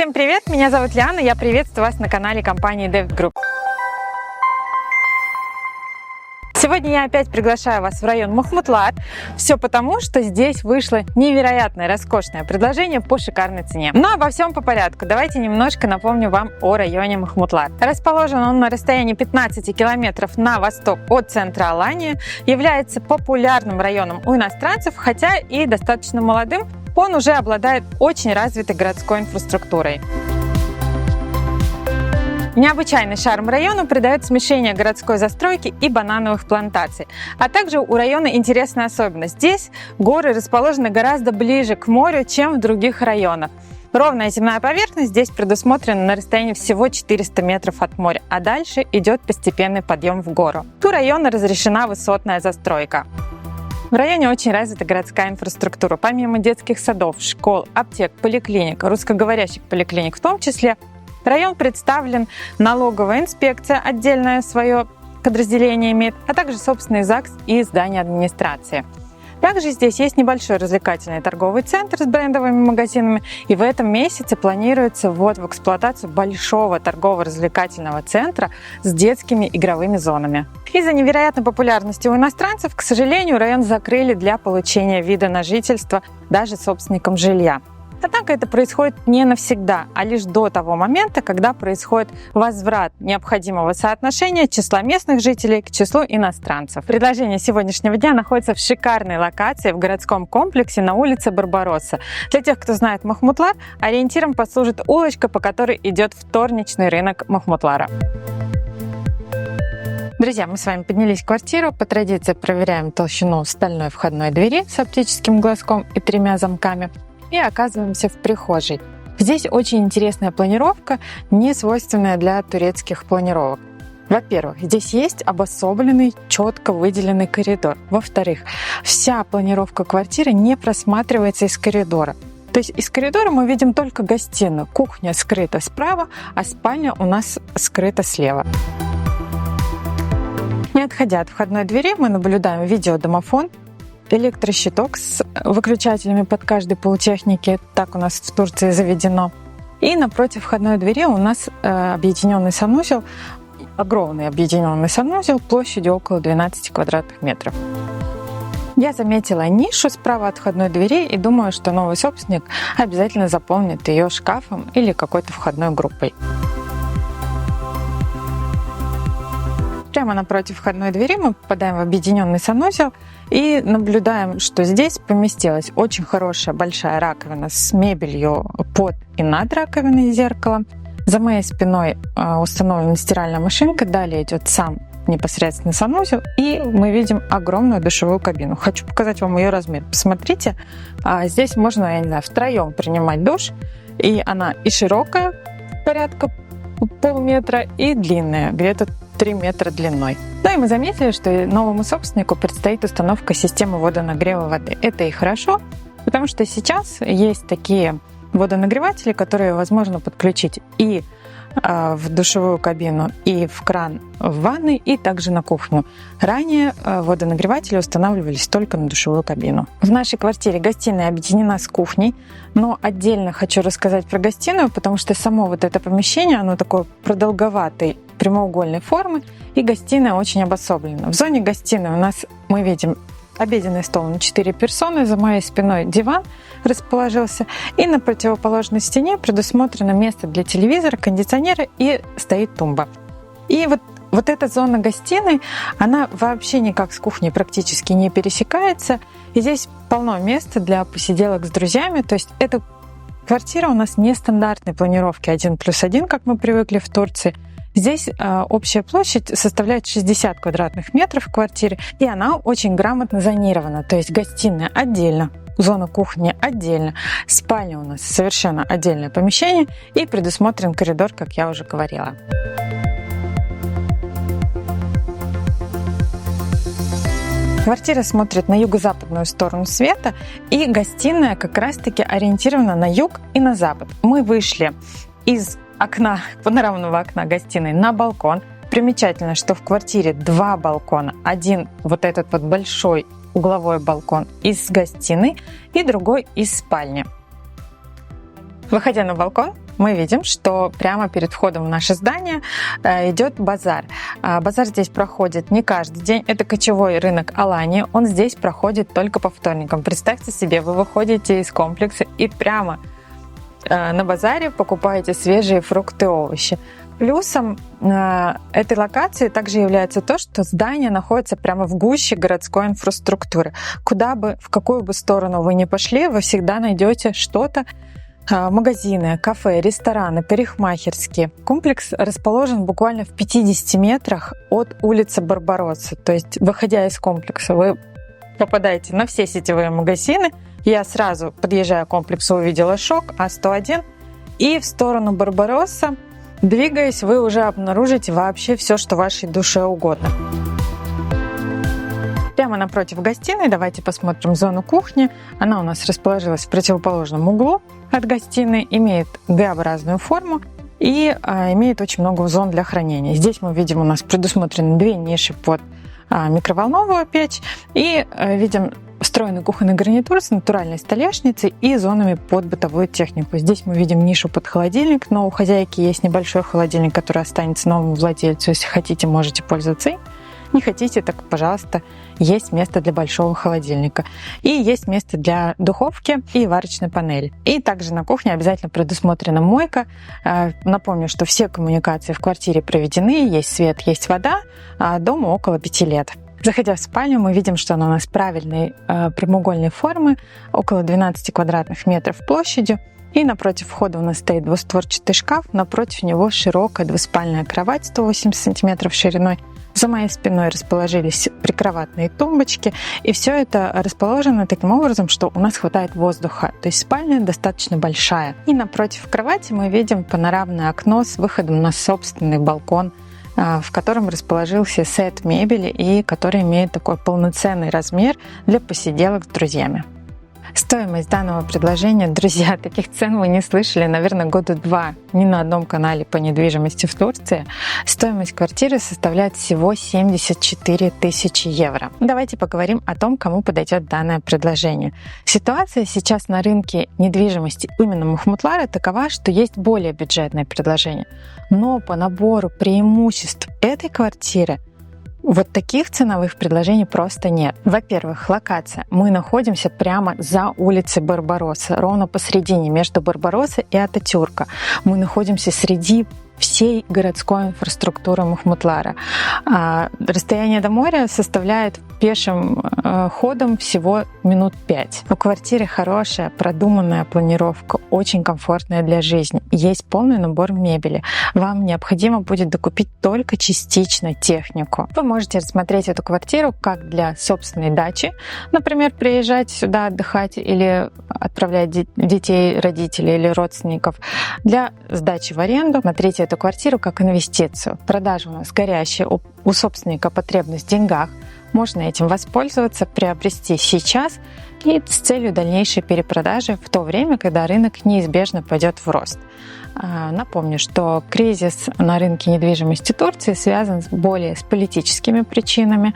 Всем привет! Меня зовут Лиана, я приветствую вас на канале компании David Group. Сегодня я опять приглашаю вас в район Махмутлар. Все потому, что здесь вышло невероятное, роскошное предложение по шикарной цене. Но обо всем по порядку. Давайте немножко напомню вам о районе Махмутлар. Расположен он на расстоянии 15 километров на восток от центра Алании. Является популярным районом у иностранцев, хотя и достаточно молодым. Он уже обладает очень развитой городской инфраструктурой. Необычайный шарм району придает смешение городской застройки и банановых плантаций. А также у района интересная особенность. Здесь горы расположены гораздо ближе к морю, чем в других районах. Ровная земная поверхность здесь предусмотрена на расстоянии всего 400 метров от моря, а дальше идет постепенный подъем в гору. У района разрешена высотная застройка. В районе очень развита городская инфраструктура. Помимо детских садов, школ, аптек, поликлиник, русскоговорящих поликлиник в том числе, район представлен налоговая инспекция, отдельное свое подразделение имеет, а также собственный ЗАГС и здание администрации. Также здесь есть небольшой развлекательный торговый центр с брендовыми магазинами, и в этом месяце планируется ввод в эксплуатацию большого торгово-развлекательного центра с детскими игровыми зонами. Из-за невероятной популярности у иностранцев, к сожалению, район закрыли для получения вида на жительство даже собственникам жилья. Однако это происходит не навсегда, а лишь до того момента, когда происходит возврат необходимого соотношения числа местных жителей к числу иностранцев. Предложение сегодняшнего дня находится в шикарной локации в городском комплексе на улице Барбаросса. Для тех, кто знает Махмутлар, ориентиром послужит улочка, по которой идет вторничный рынок Махмутлара. Друзья, мы с вами поднялись в квартиру. По традиции проверяем толщину стальной входной двери с оптическим глазком и 3 замками. И оказываемся в прихожей. Здесь очень интересная планировка, не свойственная для турецких планировок. Во-первых, здесь есть обособленный, четко выделенный коридор. Во-вторых, вся планировка квартиры не просматривается из коридора. То есть из коридора мы видим только гостиную. Кухня скрыта справа, а спальня у нас скрыта слева. Не отходя от входной двери, мы наблюдаем видеодомофон, электрощиток с выключателями под каждой полутехники, так у нас в Турции заведено. И напротив входной двери у нас объединенный санузел, огромный объединенный санузел площадью около 12 квадратных метров. Я заметила нишу справа от входной двери и думаю, что новый собственник обязательно заполнит ее шкафом или какой-то входной группой. Прямо напротив входной двери мы попадаем в объединенный санузел и наблюдаем, что здесь поместилась очень хорошая большая раковина с мебелью под и над раковиной и зеркалом. За моей спиной установлена стиральная машинка, далее идет сам непосредственно санузел, и мы видим огромную душевую кабину. Хочу показать вам ее размер. Посмотрите, здесь можно, я не знаю, втроем принимать душ, и она и широкая, порядка полметра, и длинная, где-то 3 метра длиной. Ну и мы заметили, что новому собственнику предстоит установка системы водонагрева воды. Это и хорошо, потому что сейчас есть такие водонагреватели, которые возможно подключить и в душевую кабину, и в кран в ванной, и также на кухню. Ранее водонагреватели устанавливались только на душевую кабину. В нашей квартире гостиная объединена с кухней, но отдельно хочу рассказать про гостиную, потому что само вот это помещение, оно такое продолговатой прямоугольной формы, и гостиная очень обособлена. В зоне гостиной у нас мы видим обеденный стол на 4 персоны, за моей спиной диван расположился, и на противоположной стене предусмотрено место для телевизора, кондиционера и стоит тумба. И вот эта зона гостиной, она вообще никак с кухней практически не пересекается, и здесь полно места для посиделок с друзьями, то есть это квартира у нас нестандартной планировки 1+1, как мы привыкли в Турции. Здесь общая площадь составляет 60 квадратных метров в квартире, и она очень грамотно зонирована. То есть гостиная отдельно, зона кухни отдельно, спальня у нас совершенно отдельное помещение, и предусмотрен коридор, как я уже говорила. Квартира смотрит на юго-западную сторону света, и гостиная как раз-таки ориентирована на юг и на запад. Мы вышли из окна, панорамного окна гостиной на балкон. Примечательно, что в квартире 2 балкона. Один вот этот вот большой угловой балкон из гостиной и другой из спальни. Выходя на балкон, мы видим, что прямо перед входом в наше здание идет базар. Базар здесь проходит не каждый день. Это кочевой рынок Алании. Он здесь проходит только по вторникам. Представьте себе, вы выходите из комплекса и прямо на базаре покупаете свежие фрукты и овощи. Плюсом этой локации также является то, что здание находится прямо в гуще городской инфраструктуры. В какую бы сторону вы ни пошли, вы всегда найдете что-то. Магазины, кафе, рестораны, парикмахерские. Комплекс расположен буквально в 50 метрах от улицы Барбаросса. То есть, выходя из комплекса, вы попадаете на все сетевые магазины. Я сразу, подъезжая к комплексу, увидела ШОК, А101. И в сторону Барбаросса, двигаясь, вы уже обнаружите вообще все, что вашей душе угодно. Прямо напротив гостиной давайте посмотрим зону кухни. Она у нас расположилась в противоположном углу от гостиной, имеет Г-образную форму и имеет очень много зон для хранения. Здесь мы видим, у нас предусмотрены 2 ниши под микроволновую печь и видим встроенный кухонный гарнитур с натуральной столешницей и зонами под бытовую технику. Здесь мы видим нишу под холодильник, но у хозяйки есть небольшой холодильник, который останется новому владельцу. Если хотите, можете пользоваться им. Не хотите, так, пожалуйста, есть место для большого холодильника. И есть место для духовки и варочной панели. И также на кухне обязательно предусмотрена мойка. Напомню, что все коммуникации в квартире проведены, есть свет, есть вода, а дому около 5 лет. Заходя в спальню, мы видим, что она у нас правильной прямоугольной формы, около 12 квадратных метров площадью. И напротив входа у нас стоит двустворчатый шкаф, напротив него широкая двуспальная кровать 180 сантиметров шириной. За моей спиной расположились прикроватные тумбочки, и все это расположено таким образом, что у нас хватает воздуха, то есть спальня достаточно большая. И напротив кровати мы видим панорамное окно с выходом на собственный балкон, в котором расположился сет мебели и который имеет такой полноценный размер для посиделок с друзьями. Стоимость данного предложения, друзья, таких цен вы не слышали, наверное, 2 года ни на одном канале по недвижимости в Турции. Стоимость квартиры составляет всего 74 тысячи евро. Давайте поговорим о том, кому подойдет данное предложение. Ситуация сейчас на рынке недвижимости именно Мухмутлара такова, что есть более бюджетное предложение. Но по набору преимуществ этой квартиры вот таких ценовых предложений просто нет. Во-первых, локация. Мы находимся прямо за улицей Барбаросса, ровно посередине между Барбаросса и Ататюрка. Мы находимся среди всей городской инфраструктуры Мухмутлара. Расстояние до моря составляет пешим ходом всего минут 5. У квартиры хорошая, продуманная планировка, очень комфортная для жизни. Есть полный набор мебели. Вам необходимо будет докупить только частично технику. Вы можете рассмотреть эту квартиру как для собственной дачи, например, приезжать сюда отдыхать или отправлять детей, родителей или родственников для сдачи в аренду. Смотрите эту квартиру как инвестицию. Продажа у нас горящая, у собственника потребность в деньгах. Можно этим воспользоваться, приобрести сейчас и с целью дальнейшей перепродажи в то время, когда рынок неизбежно пойдет в рост. Напомню, что кризис на рынке недвижимости Турции связан более с политическими причинами,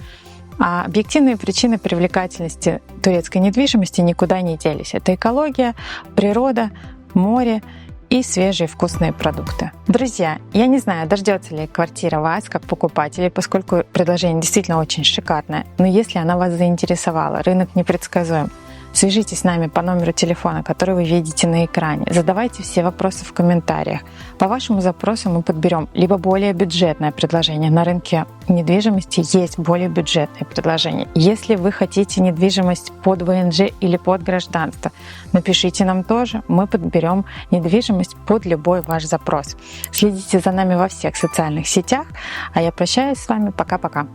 а объективные причины привлекательности турецкой недвижимости никуда не делись. Это экология, природа, море и свежие вкусные продукты. Друзья, я не знаю, дождется ли квартира вас как покупателей, поскольку предложение действительно очень шикарное, но если она вас заинтересовала, рынок непредсказуем, свяжитесь с нами по номеру телефона, который вы видите на экране. Задавайте все вопросы в комментариях. По вашему запросу мы подберем либо более бюджетное предложение. На рынке недвижимости есть более бюджетные предложения. Если вы хотите недвижимость под ВНЖ или под гражданство, напишите нам тоже. Мы подберем недвижимость под любой ваш запрос. Следите за нами во всех социальных сетях. А я прощаюсь с вами. Пока-пока.